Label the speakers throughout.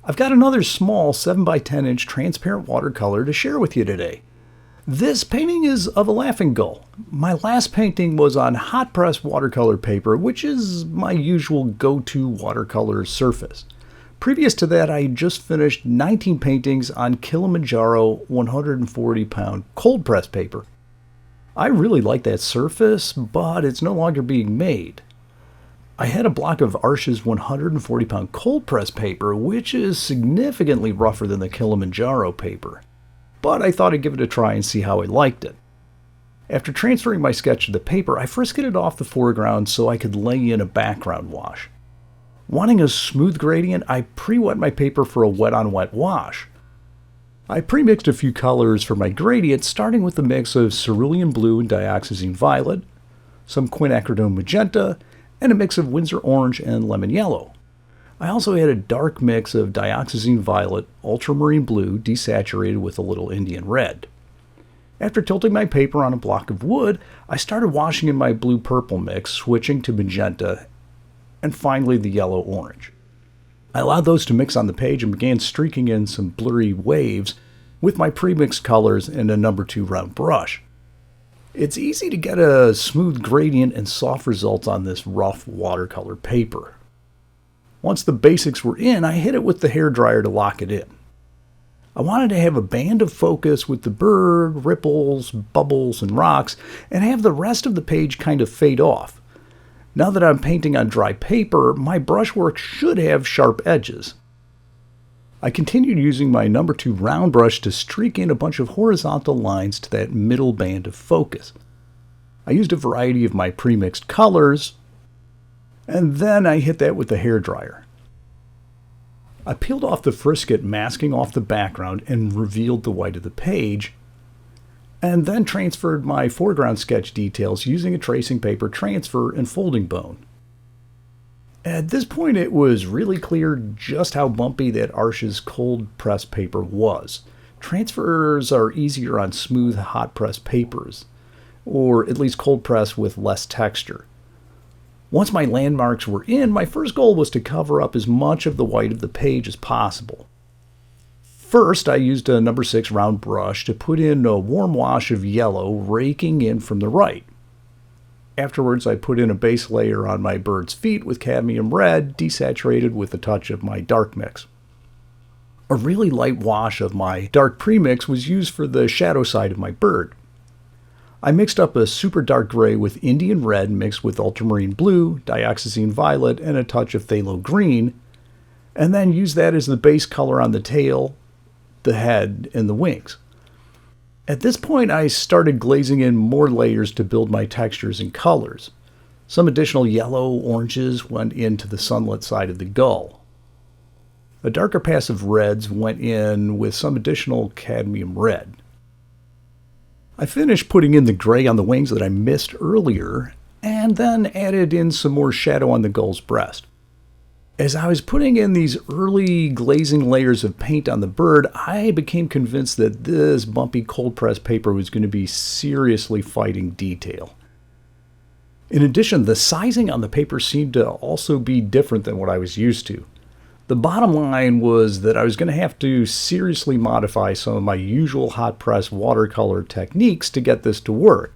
Speaker 1: I've got another small 7 by 10 inch transparent watercolor to share with you today. This painting is of a laughing gull. My last painting was on hot press watercolor paper, which is my usual go-to watercolor surface. Previous to that, I just finished 19 paintings on Kilimanjaro 140-pound cold press paper. I really like that surface, but it's no longer being made. I had a block of Arches 140-pound cold press paper, which is significantly rougher than the Kilimanjaro paper. But I thought I'd give it a try and see how I liked it. After transferring my sketch to the paper, I frisketed it off the foreground so I could lay in a background wash. Wanting a smooth gradient, I pre-wet my paper for a wet-on-wet wash. I pre-mixed a few colors for my gradient, starting with a mix of cerulean blue and dioxazine violet, some quinacridone magenta, and a mix of Winsor orange and lemon yellow. I also had a dark mix of dioxazine violet, ultramarine blue, desaturated with a little Indian red. After tilting my paper on a block of wood, I started washing in my blue-purple mix, switching to magenta, and finally the yellow-orange. I allowed those to mix on the page and began streaking in some blurry waves with my pre-mixed colors and a number 2 round brush. It's easy to get a smooth gradient and soft results on this rough watercolor paper. Once the basics were in, I hit it with the hairdryer to lock it in. I wanted to have a band of focus with the bird, ripples, bubbles, and rocks, and have the rest of the page kind of fade off. Now that I'm painting on dry paper, my brushwork should have sharp edges. I continued using my number 2 round brush to streak in a bunch of horizontal lines to that middle band of focus. I used a variety of my pre-mixed colors, and then I hit that with the hairdryer. I peeled off the frisket, masking off the background, and revealed the white of the page, and then transferred my foreground sketch details using a tracing paper transfer and folding bone. At this point, it was really clear just how bumpy that Arches cold press paper was. Transfers are easier on smooth hot press papers, or at least cold press with less texture. Once my landmarks were in, my first goal was to cover up as much of the white of the page as possible. First, I used a number 6 round brush to put in a warm wash of yellow, raking in from the right. Afterwards, I put in a base layer on my bird's feet with cadmium red, desaturated with a touch of my dark mix. A really light wash of my dark premix was used for the shadow side of my bird. I mixed up a super dark gray with Indian red mixed with ultramarine blue, dioxazine violet, and a touch of phthalo green, and then used that as the base color on the tail, the head, and the wings. At this point, I started glazing in more layers to build my textures and colors. Some additional yellow oranges went into the sunlit side of the gull. A darker pass of reds went in with some additional cadmium red. I finished putting in the gray on the wings that I missed earlier, and then added in some more shadow on the gull's breast. As I was putting in these early glazing layers of paint on the bird, I became convinced that this bumpy cold press paper was going to be seriously fighting detail. In addition, the sizing on the paper seemed to also be different than what I was used to. The bottom line was that I was going to have to seriously modify some of my usual hot press watercolor techniques to get this to work.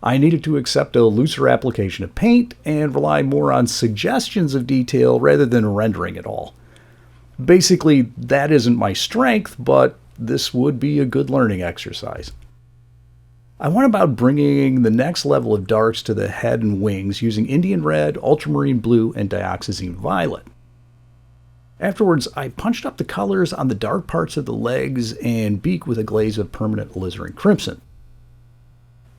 Speaker 1: I needed to accept a looser application of paint and rely more on suggestions of detail rather than rendering it all. Basically, that isn't my strength, but this would be a good learning exercise. I went about bringing the next level of darks to the head and wings using Indian red, ultramarine blue, and dioxazine violet. Afterwards, I punched up the colors on the dark parts of the legs and beak with a glaze of permanent alizarin crimson.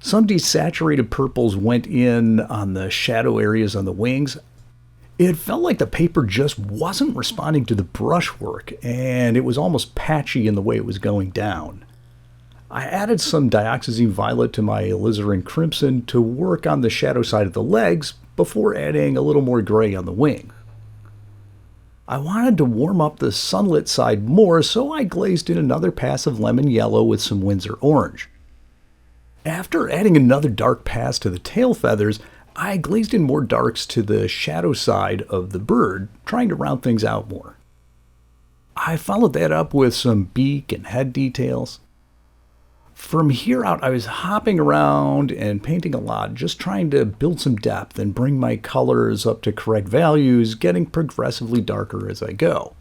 Speaker 1: Some desaturated purples went in on the shadow areas on the wings. It felt like the paper just wasn't responding to the brushwork, and it was almost patchy in the way it was going down. I added some dioxazine violet to my alizarin crimson to work on the shadow side of the legs before adding a little more gray on the wing. I wanted to warm up the sunlit side more, so I glazed in another pass of lemon yellow with some Winsor orange. After adding another dark pass to the tail feathers, I glazed in more darks to the shadow side of the bird, trying to round things out more. I followed that up with some beak and head details. From here out, I was hopping around and painting a lot, just trying to build some depth and bring my colors up to correct values, getting progressively darker as I go.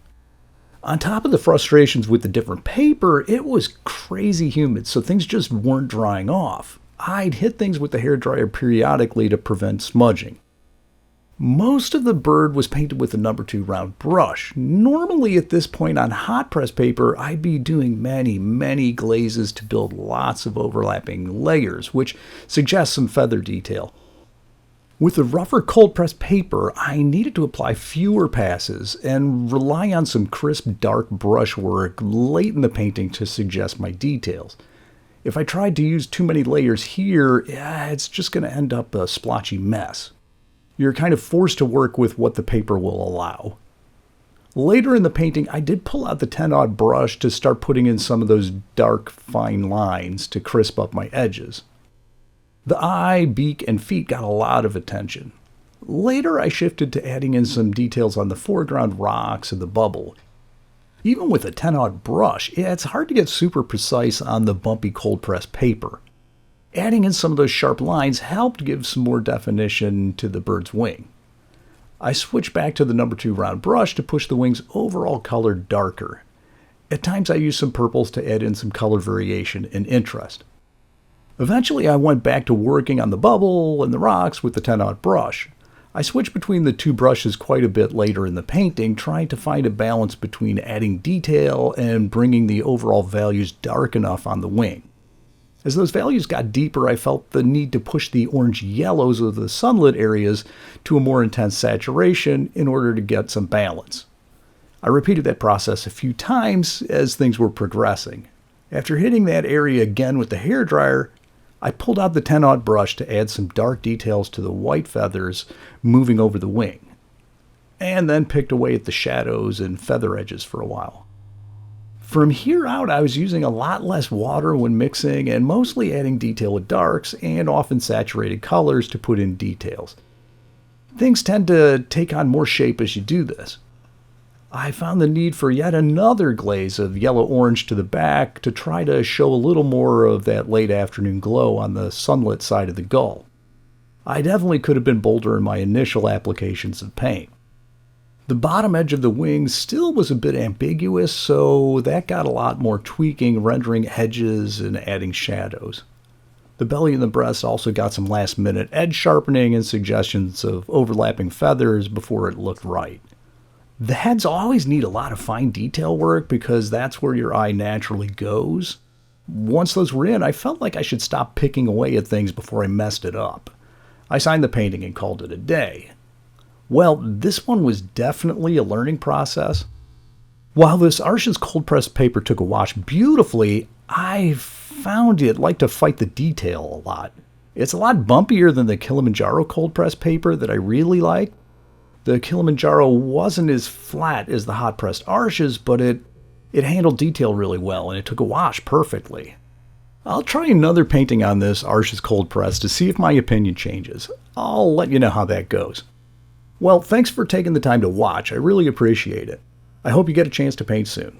Speaker 1: On top of the frustrations with the different paper, it was crazy humid, so things just weren't drying off. I'd hit things with the hairdryer periodically to prevent smudging. Most of the bird was painted with a number 2 round brush. Normally at this point on hot press paper, I'd be doing many glazes to build lots of overlapping layers, which suggests some feather detail. With the rougher cold press paper, I needed to apply fewer passes and rely on some crisp dark brush work late in the painting to suggest my details. If I tried to use too many layers here, it's just going to end up a splotchy mess. You're kind of forced to work with what the paper will allow. Later in the painting, I did pull out the 10-aught brush to start putting in some of those dark, fine lines to crisp up my edges. The eye, beak, and feet got a lot of attention. Later, I shifted to adding in some details on the foreground rocks and the bubble. Even with a 10-aught brush, it's hard to get super precise on the bumpy cold press paper. Adding in some of those sharp lines helped give some more definition to the bird's wing. I switched back to the number 2 round brush to push the wing's overall color darker. At times I used some purples to add in some color variation and interest. Eventually I went back to working on the bubble and the rocks with the 10-aught brush. I switched between the 2 brushes quite a bit later in the painting, trying to find a balance between adding detail and bringing the overall values dark enough on the wing. As those values got deeper, I felt the need to push the orange-yellows of the sunlit areas to a more intense saturation in order to get some balance. I repeated that process a few times as things were progressing. After hitting that area again with the hairdryer, I pulled out the 10-aught brush to add some dark details to the white feathers moving over the wing, and then picked away at the shadows and feather edges for a while. From here out, I was using a lot less water when mixing and mostly adding detail with darks and often saturated colors to put in details. Things tend to take on more shape as you do this. I found the need for yet another glaze of yellow-orange to the back to try to show a little more of that late afternoon glow on the sunlit side of the gull. I definitely could have been bolder in my initial applications of paint. The bottom edge of the wings still was a bit ambiguous, so that got a lot more tweaking, rendering edges and adding shadows. The belly and the breast also got some last-minute edge sharpening and suggestions of overlapping feathers before it looked right. The heads always need a lot of fine detail work because that's where your eye naturally goes. Once those were in, I felt like I should stop picking away at things before I messed it up. I signed the painting and called it a day. Well, this one was definitely a learning process. While this Arches cold pressed paper took a wash beautifully, I found it like to fight the detail a lot. It's a lot bumpier than the Kilimanjaro cold pressed paper that I really like. The Kilimanjaro wasn't as flat as the hot pressed Arches, but it handled detail really well and it took a wash perfectly. I'll try another painting on this Arches cold press to see if my opinion changes. I'll let you know how that goes. Well, thanks for taking the time to watch. I really appreciate it. I hope you get a chance to paint soon.